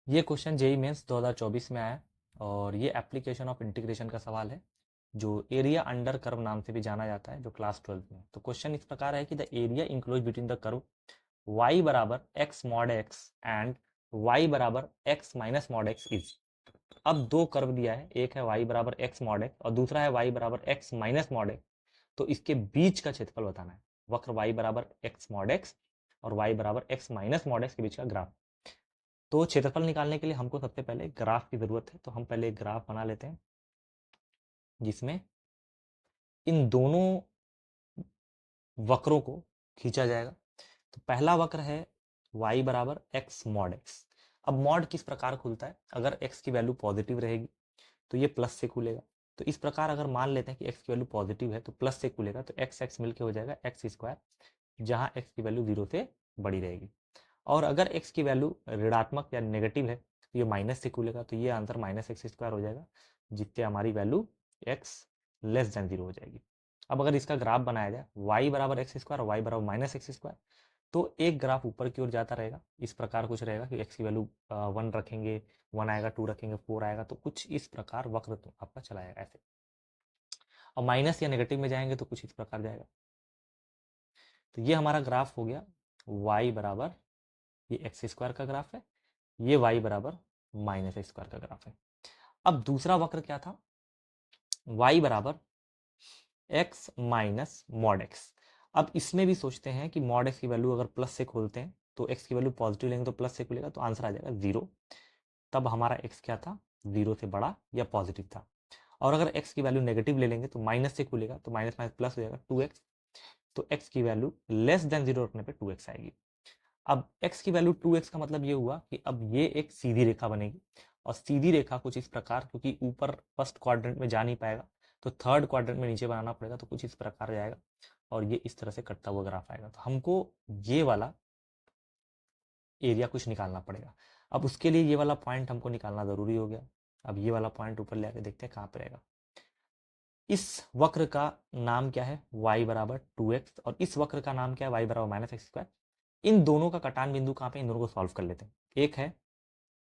ये question JEE mains 2024 में आया है और ये एप्लीकेशन ऑफ इंटीग्रेशन का सवाल है जो एरिया अंडर कर्व नाम से भी जाना जाता है, जो क्लास 12 में। तो क्वेश्चन इस प्रकार है कि the area enclose between the curve y बराबर x mod x and y बराबर x minus mod x is. अब दो कर्व दिया है, एक है y बराबर x मॉड x और दूसरा है y बराबर x माइनस मॉड x। तो इसके बीच का क्षेत्रफल बताना है। वक्र y बराबर x मॉड x और y बराबर x माइनस मॉड x के बीच का ग्राफ। तो क्षेत्रफल निकालने के लिए हमको सबसे पहले ग्राफ की जरूरत है, तो हम पहले एक ग्राफ बना लेते हैं जिसमें इन दोनों वक्रों को खींचा जाएगा। तो पहला वक्र है y बराबर x मॉड x। अब मॉड किस प्रकार खुलता है, अगर x की वैल्यू पॉजिटिव रहेगी तो ये प्लस से खुलेगा। तो इस प्रकार अगर मान लेते हैं कि x की वैल्यू पॉजिटिव है तो प्लस से खुलेगा, तो x x मिलके हो जाएगा एक्स स्क्वायर, जहां x की वैल्यू 0 से बड़ी रहेगी। और अगर x की वैल्यू ऋणात्मक या नेगेटिव है तो ये माइनस से खुलेगा, तो ये आंसर माइनस एक्स स्क्वायर हो जाएगा, जिससे हमारी वैल्यू x लेस देन 0 हो जाएगी। अब अगर इसका ग्राफ बनाया जाए y बराबर एक्स स्क्वायर और y बराबर माइनस एक्स स्क्वायर, तो एक ग्राफ ऊपर की ओर जाता रहेगा। इस प्रकार कुछ रहेगा कि x की वैल्यू 1 रखेंगे, 1 आएगा, 2 रखेंगे, 4 आएगा, तो कुछ इस प्रकार वक्र तो आपका चला जाएगा ऐसे। और माइनस या नेगेटिव में जाएंगे तो कुछ इस प्रकार जाएगा। तो ये हमारा ग्राफ हो गया y बराबर, ये एक्स स्क्वायर का ग्राफ है, ये y बराबर माइनस एक्स स्क्वायर का ग्राफ है। अब दूसरा वक्र क्या था, y बराबर x माइनस मॉड x। अब इसमें भी सोचते हैं कि मॉड x की वैल्यू अगर प्लस से खोलते हैं तो x की वैल्यू पॉजिटिव लेंगे तो प्लस से खुलेगा, तो आंसर आ जाएगा 0। तब हमारा x क्या था, 0 से बड़ा या पॉजिटिव था। और अगर x की वैल्यू नेगेटिव ले लेंगे तो माइनस से खुलेगा, तो माइनस माइनस प्लस हो जाएगा 2x। तो x की वैल्यू लेस देन 0 रखने पे 2x आएगी। अब x की वैल्यू 2x का मतलब ये हुआ कि अब ये एक सीधी रेखा बनेगी, और सीधी रेखा कुछ इस प्रकार, क्योंकि ऊपर फर्स्ट क्वाड्रेंट में जा नहीं पाएगा तो थर्ड क्वाड्रेंट में नीचे बनाना पड़ेगा, तो कुछ इस प्रकार जाएगा और ये इस तरह से कटता हुआ ग्राफ आएगा। तो हमको ये वाला एरिया कुछ निकालना पड़ेगा। अब उसके लिए ये वाला पॉइंट हमको निकालना जरूरी हो गया। अब ये वाला पॉइंट ऊपर ले आके देखते हैं कहाँ पे रहेगा। इस वक्र का नाम क्या है, y बराबर 2x, और इस वक्र का नाम क्या है, y बराबर माइनस एक्स स्क्वायर। इन दोनों का कटान बिंदु कहाँ पे, इन दोनों को सॉल्व कर लेते हैं। एक है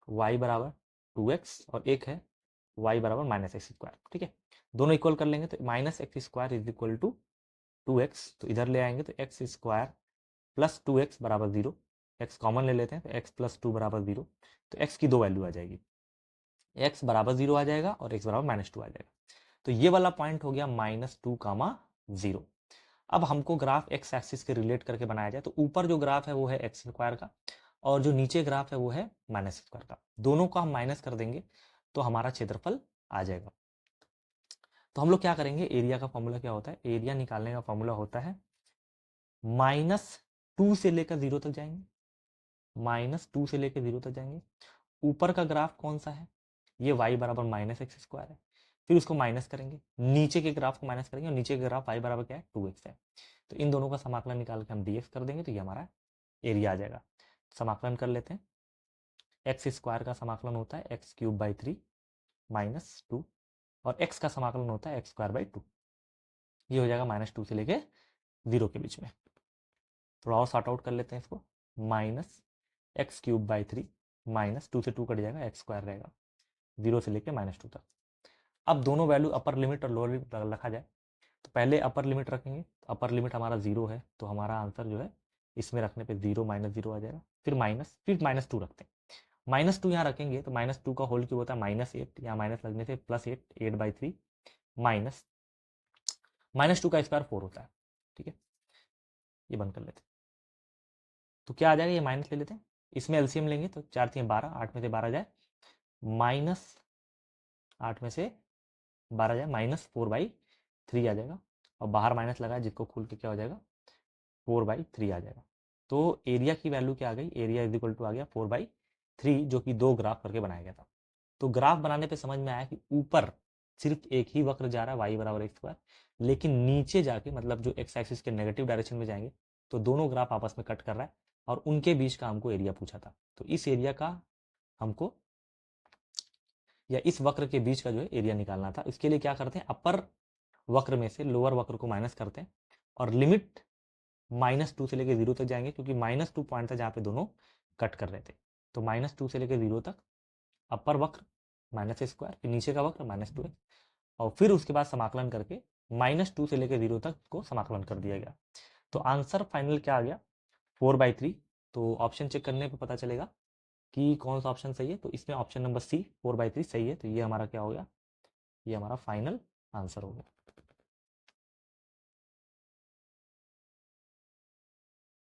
y बराबर 2x और एक है y बराबर माइनस एक्स स्क्वायर। ठीक है, दोनों इक्वल कर लेंगे तो minus x square is equal to 2x, तो इधर ले आएंगे तो एक्स स्क्वायर प्लस 2x बराबर 0। x कॉमन ले लेते हैं तो x प्लस 2 बराबर 0। तो x की दो वैल्यू आ जाएगी, x बराबर 0 आ जाएगा और x बराबर माइनस 2 आ जाएगा। तो ये वाला पॉइंट हो गया -2, 0। अब हमको ग्राफ एक्स एक्सिस के रिलेट करके बनाया जाए, तो ऊपर जो ग्राफ है वो है एक्स स्क्वायर का और जो नीचे ग्राफ है वो है माइनस स्क्वायर का। दोनों को हम माइनस कर देंगे तो हमारा क्षेत्रफल आ जाएगा। तो हम लोग क्या करेंगे, एरिया का फॉर्मूला क्या होता है, एरिया निकालने का फॉर्मूला होता है -2 से लेकर 0 तक जाएंगे, -2 से लेकर 0 तक जाएंगे। ऊपर का ग्राफ कौन सा है, ये y बराबर माइनस एक्स स्क्वायर है, फिर उसको माइनस करेंगे, नीचे के ग्राफ को माइनस करेंगे और नीचे के ग्राफ y बराबर क्या है, 2x है। तो इन दोनों का समाकलन निकाल के हम dx कर देंगे तो ये हमारा एरिया आ जाएगा। समाकलन कर लेते हैं। एक्स स्क्वायर का समाकलन होता है x³/3 -2, और x का समाकलन होता है x²/2। ये हो जाएगा -2 से लेके 0 के बीच में। थोड़ा और सॉर्ट आउट कर लेते हैं इसको, -x³/3 -2 से 2 कट जाएगा, x² रहेगा 0 से लेके -2 तक। अब दोनों वैल्यू अपर लिमिट और लोअर लिमिट रखा जाए, तो पहले अपर लिमिट रखेंगे। तो अपर लिमिट हमारा 0 है, तो हमारा आंसर जो है इसमें रखने पे 0 -0 आ जाएगा, फिर -2 रखते हैं। -2 यहाँ रखेंगे तो -2 का होल क्यूब होता है -8, यहाँ माइनस लगने से +8, 8/3 माइनस -2 का स्क्वायर 4 होता है। ठीक है, ये बंद कर लेते हैं। तो क्या आ जाएगा, ये माइनस ले लेते हैं, इसमें एलसीएम लेंगे तो 4 3 12, 8 में से 12 जाए, -8 में से 12 जाए, -4/3 आ जाएगा, और बाहर माइनस लगा है जिसको खोल के क्या हो जाएगा, 4/3 आ जाएगा। तो एरिया की वैल्यू क्या आ गई, एरिया इज इक्वल टू आ गया 4/3, जो कि दो ग्राफ करके बनाया गया था। तो ग्राफ बनाने पे समझ में आया कि ऊपर सिर्फ एक ही वक्र जा रहा है y बराबर एक्स स्क्वायर, लेकिन नीचे जाके मतलब जो एक्स एक्सिस के नेगेटिव डायरेक्शन में जाएंगे तो दोनों ग्राफ आपस में कट कर रहा है, और उनके बीच का हमको एरिया पूछा था। तो इस एरिया का हमको, या इस वक्र के बीच का जो है एरिया निकालना था। इसके लिए क्या करते हैं, अपर वक्र में से लोअर वक्र को माइनस करते हैं और लिमिट -2 से लेकर 0 तक जाएंगे, क्योंकि -2 पॉइंट था जहाँ पे दोनों कट कर रहे थे। तो -2 से लेकर 0 तक अपर वक्र माइनस ए स्क्वायर, फिर नीचे का वक्र माइनस 2x, और फिर उसके बाद समाकलन करके -2 से लेकर 0 तक को समाकलन कर दिया गया। तो आंसर फाइनल क्या आ गया, 4/3। तो ऑप्शन चेक करने पे पता चलेगा कि कौन सा ऑप्शन सही है। तो इसमें ऑप्शन नंबर सी 4/3 सही है। तो ये हमारा क्या हो गया, ये हमारा फाइनल आंसर हो गया।